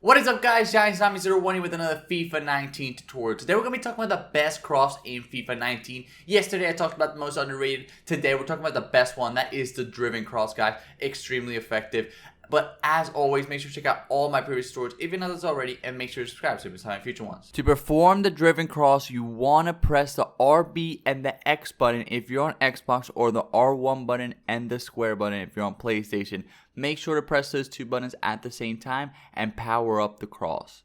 What is up, guys? Giants01 with another FIFA 19 tutorial. Today we're going to be talking about the best cross in FIFA 19. Yesterday I talked about the most underrated. Today we're talking about the best one. That is the driven cross, guys. Extremely effective. But as always, make sure to check out all my previous tutorials if you're not this already, and make sure to subscribe so you miss out on future ones. To perform the driven cross, you want to press the RB and the X button if you're on Xbox, or the R1 button and the square button if you're on PlayStation. Make sure to press those two buttons at the same time and power up the cross.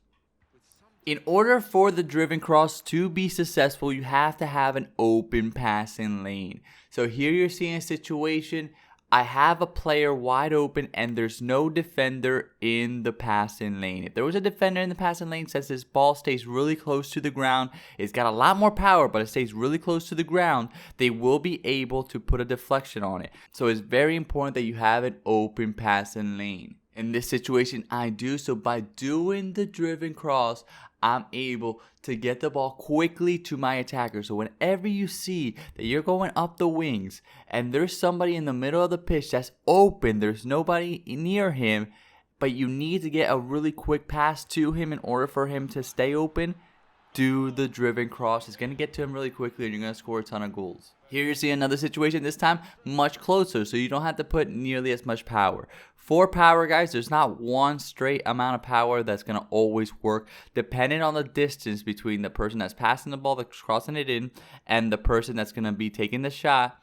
In order for the driven cross to be successful, you have to have an open passing lane. So here you're seeing a situation. I have a player wide open and there's no defender in the passing lane. If there was a defender in the passing lane, since this ball stays really close to the ground, it's got a lot more power, but it stays really close to the ground, they will be able to put a deflection on it. So it's very important that you have an open passing lane. In this situation, I do. So by doing the driven cross, I'm able to get the ball quickly to my attacker. So whenever you see that you're going up the wings and there's somebody in the middle of the pitch that's open, there's nobody near him, but you need to get a really quick pass to him in order for him to stay open, do the driven cross. It's going to get to him really quickly and you're going to score a ton of goals. Here you see another situation, this time much closer, so you don't have to put nearly as much power. For power, guys, there's not one straight amount of power that's going to always work. Depending on the distance between the person that's passing the ball, that's crossing it in, and the person that's going to be taking the shot,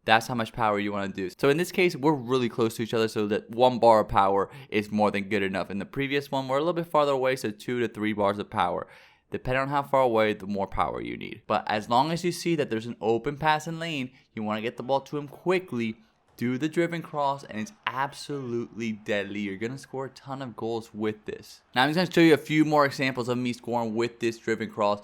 that's how much power you want to do. So in this case, we're really close to each other, so that 1 bar of power is more than good enough. In the previous one, we're a little bit farther away, so 2 to 3 bars of power. Depending on how far away, the more power you need. But as long as you see that there's an open passing lane, you want to get the ball to him quickly, do the driven cross, and it's absolutely deadly. You're going to score a ton of goals with this. Now I'm just going to show you a few more examples of me scoring with this driven cross.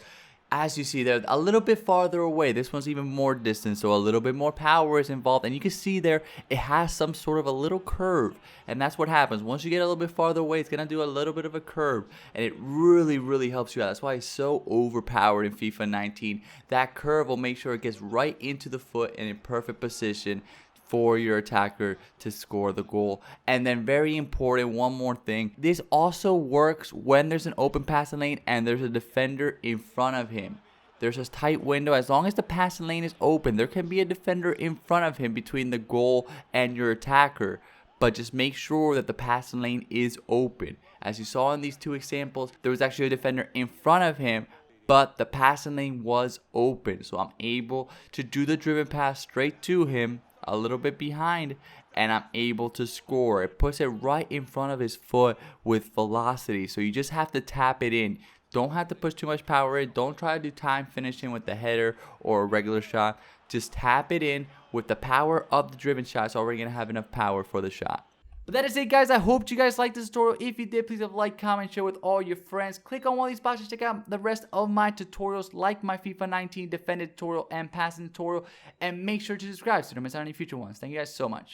As you see, they're a little bit farther away. This one's even more distant, so a little bit more power is involved. And you can see there, it has some sort of a little curve. And that's what happens. Once you get a little bit farther away, it's going to do a little bit of a curve. And it really, really helps you out. That's why it's so overpowered in FIFA 19. That curve will make sure it gets right into the foot and in perfect position for your attacker to score the goal. And then very important, one more thing, this also works when there's an open passing lane and there's a defender in front of him. There's a tight window. As long as the passing lane is open, there can be a defender in front of him between the goal and your attacker, but just make sure that the passing lane is open. As you saw in these two examples, there was actually a defender in front of him, but the passing lane was open, so I'm able to do the driven pass straight to him, a little bit behind, and I'm able to score. It puts it right in front of his foot with velocity, so you just have to tap it in. Don't have to push too much power in. Don't try to do time finishing with the header or a regular shot. Just tap it in with the power of the driven shot. It's already going to have enough power for the shot. But that is it, guys. I hope you guys liked this tutorial. If you did, please have a like, comment, share with all your friends. Click on one of these boxes. Check out the rest of my tutorials, like my FIFA 19 defended tutorial and passing tutorial. And make sure to subscribe so you don't miss out on any future ones. Thank you guys so much.